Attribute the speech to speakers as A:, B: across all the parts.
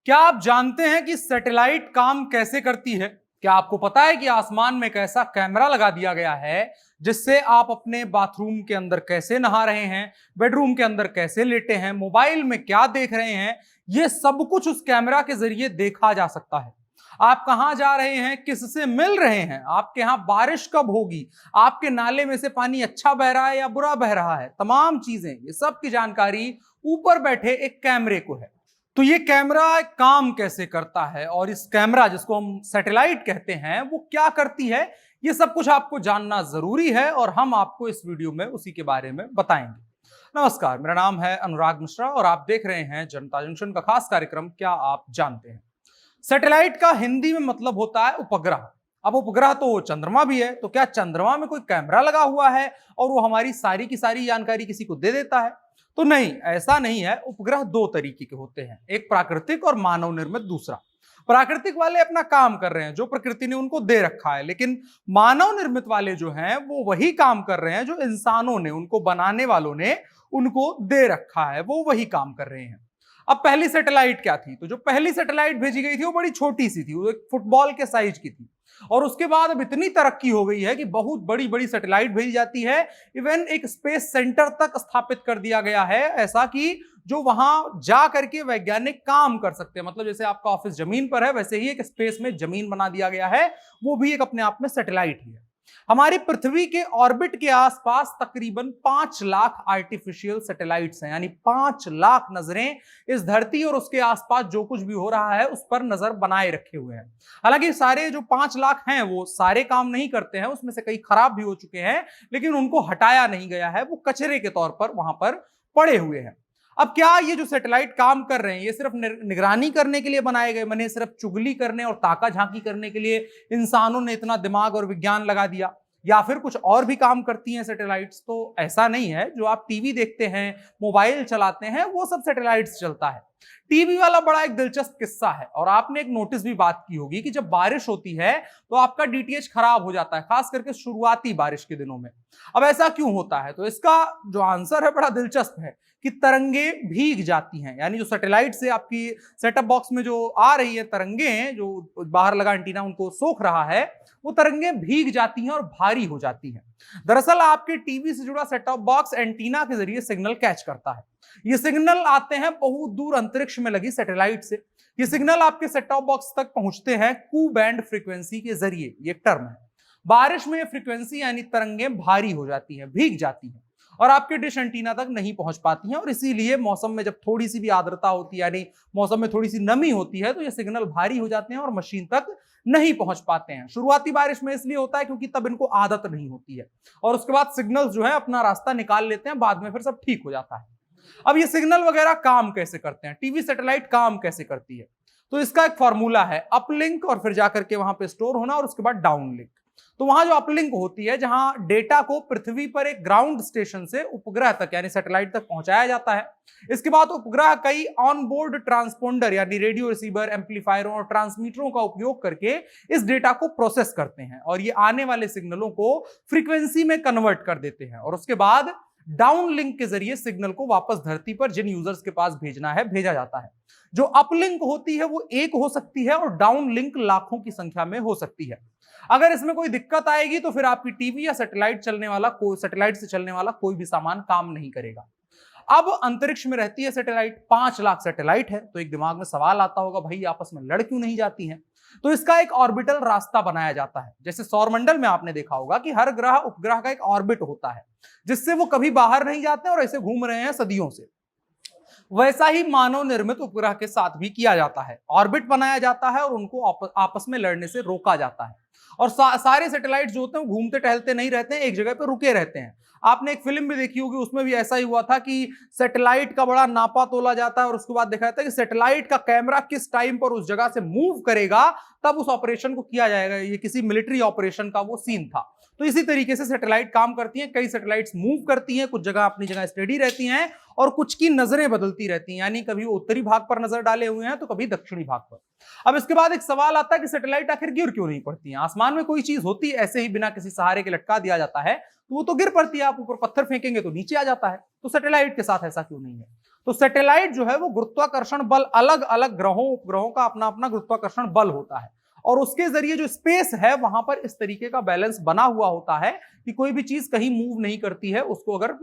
A: क्या आप जानते हैं कि सैटेलाइट काम कैसे करती है? क्या आपको पता है कि आसमान में एक ऐसा कैमरा लगा दिया गया है जिससे आप अपने बाथरूम के अंदर कैसे नहा रहे हैं, बेडरूम के अंदर कैसे लेटे हैं, मोबाइल में क्या देख रहे हैं, यह सब कुछ उस कैमरा के जरिए देखा जा सकता है। आप कहां जा रहे हैं, किससे मिल रहे हैं, आपके यहां बारिश कब होगी, आपके नाले में से पानी अच्छा बह रहा है या बुरा बह रहा है, तमाम चीजें, ये सब की जानकारी ऊपर बैठे एक कैमरे को है। तो ये कैमरा काम कैसे करता है और इस कैमरा जिसको हम सैटेलाइट कहते हैं वो क्या करती है, ये सब कुछ आपको जानना जरूरी है और हम आपको इस वीडियो में उसी के बारे में बताएंगे। नमस्कार, मेरा नाम है अनुराग मिश्रा और आप देख रहे हैं जनता जंक्शन का खास कार्यक्रम क्या आप जानते हैं। सैटेलाइट का हिंदी में मतलब होता है उपग्रह। अब उपग्रह तो चंद्रमा भी है, तो क्या चंद्रमा में कोई कैमरा लगा हुआ है और वो हमारी सारी की सारी जानकारी किसी को दे देता है? तो नहीं, ऐसा नहीं है। उपग्रह दो तरीके के होते हैं, एक प्राकृतिक और मानव निर्मित दूसरा। प्राकृतिक वाले अपना काम कर रहे हैं जो प्रकृति ने उनको दे रखा है, लेकिन मानव निर्मित वाले जो हैं वो वही काम कर रहे हैं जो इंसानों ने, उनको बनाने वालों ने उनको दे रखा है, वो वही काम कर रहे हैं। अब पहली सैटेलाइट क्या थी? तो जो पहली सैटेलाइट भेजी गई थी वो बड़ी छोटी सी थी, वो एक फुटबॉल के साइज की थी। और उसके बाद अब इतनी तरक्की हो गई है कि बहुत बड़ी बड़ी सैटेलाइट भेजी जाती है। इवन एक स्पेस सेंटर तक स्थापित कर दिया गया है, ऐसा कि जो वहां जा करके वैज्ञानिक काम कर सकते हैं। मतलब जैसे आपका ऑफिस जमीन पर है, वैसे ही एक स्पेस में जमीन बना दिया गया है, वो भी एक अपने आप में सैटेलाइट ही है। हमारी पृथ्वी के ऑर्बिट के आसपास तकरीबन 5 लाख आर्टिफिशियल सैटेलाइट्स हैं, यानी 5 लाख नजरें इस धरती और उसके आसपास जो कुछ भी हो रहा है उस पर नजर बनाए रखे हुए हैं। हालांकि सारे जो 5 लाख हैं वो सारे काम नहीं करते हैं, उसमें से कई खराब भी हो चुके हैं, लेकिन उनको हटाया नहीं गया है, वो कचरे के तौर पर वहां पर पड़े हुए हैं। अब क्या ये जो सैटेलाइट काम कर रहे हैं ये सिर्फ निगरानी करने के लिए बनाए गए, माने सिर्फ चुगली करने और ताका झांकी करने के लिए इंसानों ने इतना दिमाग और विज्ञान लगा दिया, या फिर कुछ और भी काम करती हैं सैटेलाइट्स? तो ऐसा नहीं है। जो आप टीवी देखते हैं, मोबाइल चलाते हैं, वो सब सैटेलाइट्स चलता है। टीवी वाला बड़ा एक दिलचस्प किस्सा है, और आपने एक नोटिस भी बात की होगी कि जब बारिश होती है तो आपका डीटीएच खराब हो जाता है, खास करके शुरुआती बारिश के दिनों में। अब ऐसा क्यों होता है? तो इसका जो आंसर है बड़ा दिलचस्प है कि तरंगे भीग जाती हैं, यानी जो सैटेलाइट से आपकी सेटअप बॉक्स में जो आ रही है तरंगे, जो बाहर लगा एंटीना उनको सोख रहा है, वो तरंगे भीग जाती हैं और भारी हो जाती हैं। दरअसल आपके टीवी से जुड़ा सेटअप बॉक्स एंटीना के जरिए सिग्नल कैच करता है। ये सिग्नल आते हैं बहुत दूर अंतरिक्ष में लगी सैटेलाइट से। ये सिग्नल आपके सेटअप बॉक्स तक पहुंचते हैं कू बैंड फ्रीक्वेंसी के जरिए, ये टर्म है। बारिश में फ्रीक्वेंसी यानी तरंगे भारी हो जाती हैं, भीग जाती हैं और आपके डिश एंटीना तक नहीं पहुंच पाती हैं, और इसीलिए मौसम में जब थोड़ी सी भी आर्द्रता होती है, यानी मौसम में थोड़ी सी नमी होती है, तो ये सिग्नल भारी हो जाते हैं और मशीन तक नहीं पहुंच पाते हैं। शुरुआती बारिश में इसलिए होता है क्योंकि तब इनको आदत नहीं होती है, और उसके बाद सिग्नल जो है अपना रास्ता निकाल लेते हैं, बाद में फिर सब ठीक हो जाता है। अब ये सिग्नल वगैरह काम कैसे करते हैं, टीवी सैटेलाइट काम कैसे करती है? तो इसका एक फॉर्मूला है, अपलिंक और फिर जाकर के वहां पे स्टोर होना, और उसके बाद डाउनलिंक। तो वहां जो अपलिंक होती है, जहां डेटा को पृथ्वी पर एक ग्राउंड स्टेशन से उपग्रह तक यानी सैटेलाइट तक पहुंचाया जाता है। इसके बाद उपग्रह कई ऑनबोर्ड ट्रांसपोंडर यानी रेडियो रिसीवर, एम्पलीफायरों और ट्रांसमीटरों का उपयोग करके इस डेटा को प्रोसेस करते हैं, और ये आने वाले सिग्नलों को फ्रीक्वेंसी में कन्वर्ट कर देते हैं, और उसके बाद डाउन लिंक के जरिए सिग्नल को वापस धरती पर जिन यूजर्स के पास भेजना है भेजा जाता है। जो अपलिंक होती है वो एक हो सकती है और डाउन लिंक लाखों की संख्या में हो सकती है। अगर इसमें कोई दिक्कत आएगी तो फिर आपकी टीवी या सैटेलाइट से चलने वाला कोई भी सामान काम नहीं करेगा। अब अंतरिक्ष में रहती है सैटेलाइट, 5 लाख सैटेलाइट है, तो एक दिमाग में सवाल आता होगा, भाई आपस में लड़ क्यों नहीं जाती हैं? तो इसका एक ऑर्बिटल रास्ता बनाया जाता है। जैसे सौरमंडल में आपने देखा होगा कि हर ग्रह उपग्रह का एक ऑर्बिट होता है, जिससे वो कभी बाहर नहीं जाते और ऐसे घूम रहे हैं सदियों से। वैसा ही मानव निर्मित उपग्रह के साथ भी किया जाता है, ऑर्बिट बनाया जाता है और उनको आपस में लड़ने से रोका जाता है। और सारे सैटेलाइट जो होते हैं वो घूमते टहलते नहीं रहते हैं, एक जगह पर रुके रहते हैं। आपने एक फिल्म भी देखी होगी, उसमें भी ऐसा ही हुआ था कि सैटेलाइट का बड़ा नापा तोला जाता है और उसके बाद देखा जाता है कि सैटेलाइट का कैमरा किस टाइम पर उस जगह से मूव करेगा, तब उस ऑपरेशन को किया जाएगा। ये किसी मिलिट्री ऑपरेशन का वो सीन था। तो इसी तरीके से सैटेलाइट काम करती हैं। कई सैटेलाइट्स मूव करती हैं, कुछ जगह अपनी जगह स्टेडी रहती हैं, और कुछ की नजरें बदलती रहती हैं, यानी कभी उत्तरी भाग पर नजर डाले हुए हैं तो कभी दक्षिणी भाग पर। अब इसके बाद एक सवाल आता है कि सैटेलाइट आखिर गिर क्यों नहीं पड़ती हैं? आसमान में कोई चीज होती है ऐसे ही बिना किसी सहारे के लटका दिया जाता है तो वो तो गिर पड़ती है, आप ऊपर पत्थर फेंकेंगे तो नीचे आ जाता है। तो सैटेलाइट के साथ ऐसा क्यों नहीं है? तो सैटेलाइट जो है वो गुरुत्वाकर्षण बल, अलग अलग ग्रहों उपग्रहों का अपना अपना गुरुत्वाकर्षण बल होता है और उसके जरिए जो स्पेस है वहां पर इस तरीके का बैलेंस बना हुआ होता है कि कोई भी चीज कहीं मूव नहीं करती है, उसको अगर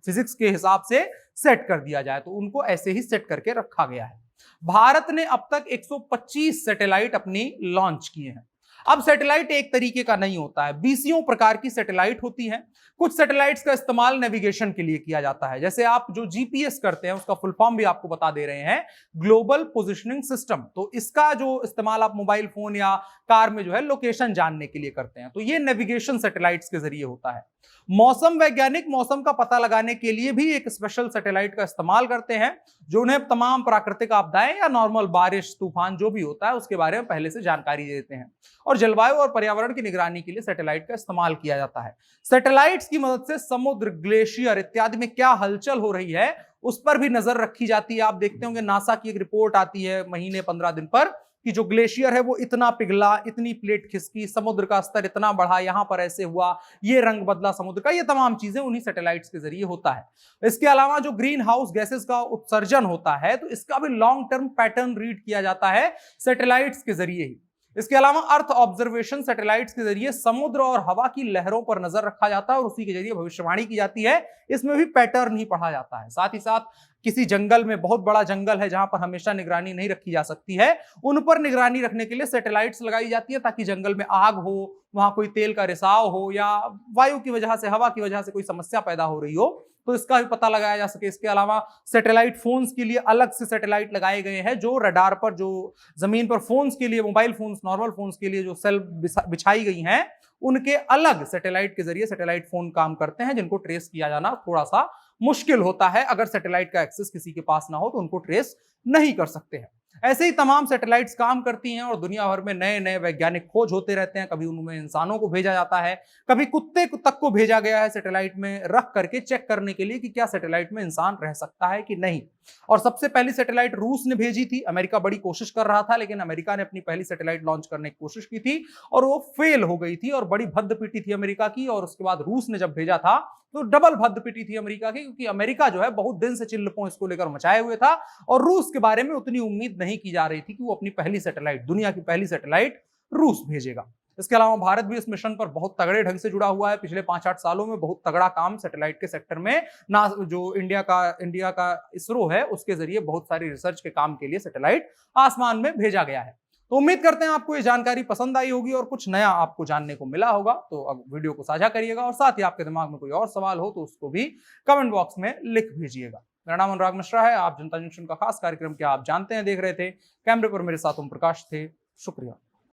A: फिजिक्स के हिसाब से सेट कर दिया जाए तो उनको ऐसे ही सेट करके रखा गया है। भारत ने अब तक 125 सैटेलाइट अपनी लॉन्च किए हैं। अब सैटेलाइट एक तरीके का नहीं होता है, बीसियों प्रकार की सैटेलाइट होती हैं। कुछ सैटेलाइट्स का इस्तेमाल नेविगेशन के लिए किया जाता है, जैसे आप जो जीपीएस करते हैं उसका फुल फॉर्म भी आपको बता दे रहे हैं, ग्लोबल पोजिशनिंग सिस्टम। तो इसका जो इस्तेमाल आप मोबाइल फोन या कार में जो है लोकेशन जानने के लिए करते हैं, तो ये नेविगेशन सैटेलाइट्स के जरिए होता है। मौसम वैज्ञानिक मौसम का पता लगाने के लिए भी एक स्पेशल सैटेलाइट का इस्तेमाल करते हैं, जो उन्हें तमाम प्राकृतिक आपदाएं या नॉर्मल बारिश तूफान जो भी होता है उसके बारे में पहले से जानकारी देते हैं। और जलवायु और पर्यावरण की निगरानी के लिए सैटेलाइट का इस्तेमाल किया जाता है। सैटेलाइट्स की मदद से समुद्र, ग्लेशियर इत्यादि में क्या हलचल हो रही है उस पर भी नजर रखी जाती है। आप देखते होंगे नासा की एक रिपोर्ट आती है महीने 15 दिन पर कि जो ग्लेशियर है वो इतना पिघला, इतनी प्लेट खिसकी, समुद्र का स्तर इतना बढ़ा, यहां पर ऐसे हुआ, ये रंग बदला समुद्र का, ये तमाम चीजें उन्हीं सैटेलाइट्स के जरिए होता है। इसके अलावा जो ग्रीन हाउस गैसेस का उत्सर्जन होता है तो इसका भी लॉन्ग टर्म पैटर्न रीड किया जाता है सैटेलाइट्स के जरिए ही। इसके अलावा अर्थ ऑब्जर्वेशन सैटेलाइट्स के जरिए समुद्र और हवा की लहरों पर नजर रखा जाता है और उसी के जरिए भविष्यवाणी की जाती है, इसमें भी पैटर्न ही पढ़ा जाता है। साथ ही साथ किसी जंगल में, बहुत बड़ा जंगल है जहां पर हमेशा निगरानी नहीं रखी जा सकती है, उन पर निगरानी रखने के लिए सैटेलाइट्स लगाई जाती है ताकि जंगल में आग हो, वहां कोई तेल का रिसाव हो या वायु की वजह से, हवा की वजह से कोई समस्या पैदा हो रही हो तो इसका भी पता लगाया जा सके। इसके अलावा सैटेलाइट फोन्स के लिए अलग से सैटेलाइट लगाए गए हैं, जो रडार पर, जो जमीन पर फोन्स के लिए, मोबाइल फोन्स, नॉर्मल फोन्स के लिए जो सेल बिछाई गई हैं, उनके अलग सैटेलाइट के जरिए सैटेलाइट फोन काम करते हैं, जिनको ट्रेस किया जाना थोड़ा सा मुश्किल होता है। अगर सैटेलाइट का एक्सेस किसी के पास ना हो तो उनको ट्रेस नहीं कर सकते हैं। ऐसे ही तमाम सैटेलाइट्स काम करती हैं और दुनिया भर में नए नए वैज्ञानिक खोज होते रहते हैं। कभी उनमें इंसानों को भेजा जाता है, कभी कुत्ते तक को भेजा गया है सैटेलाइट में रख करके चेक करने के लिए कि क्या सैटेलाइट में इंसान रह सकता है कि नहीं। और सबसे पहली सैटेलाइट रूस ने भेजी थी। अमेरिका बड़ी कोशिश कर रहा था, लेकिन अमेरिका ने अपनी पहली सैटेलाइट लॉन्च करने की कोशिश की थी और वो फेल हो गई थी और बड़ी भद्द पिटी थी अमेरिका की। और उसके बाद रूस ने जब भेजा था तो डबल भद्द पिटी थी अमेरिका की, क्योंकि अमेरिका जो है बहुत दिन से चिल्लपों इसको लेकर मचाए हुए था और रूस के बारे में उतनी उम्मीद नहीं की जा रही थी कि वो अपनी पहली सैटेलाइट, दुनिया की पहली सैटेलाइट रूस भेजेगा। इसके अलावा भारत भी इस मिशन पर बहुत तगड़े ढंग से जुड़ा हुआ है। पिछले 5-8 सालों में बहुत तगड़ा काम सैटेलाइट के सेक्टर में ना, जो इंडिया का इसरो है उसके जरिए बहुत सारी रिसर्च के काम के लिए सैटेलाइट आसमान में भेजा गया है। तो उम्मीद करते हैं आपको ये जानकारी पसंद आई होगी और कुछ नया आपको जानने को मिला होगा। तो अब वीडियो को साझा करिएगा और साथ ही आपके दिमाग में कोई और सवाल हो तो उसको भी कमेंट बॉक्स में लिख भेजिएगा। मेरा नाम अनुराग मिश्रा है। आप जनता जंक्शन का खास कार्यक्रम क्या आप जानते हैं देख रहे थे। कैमरे पर मेरे साथ ओम प्रकाश थे। शुक्रिया।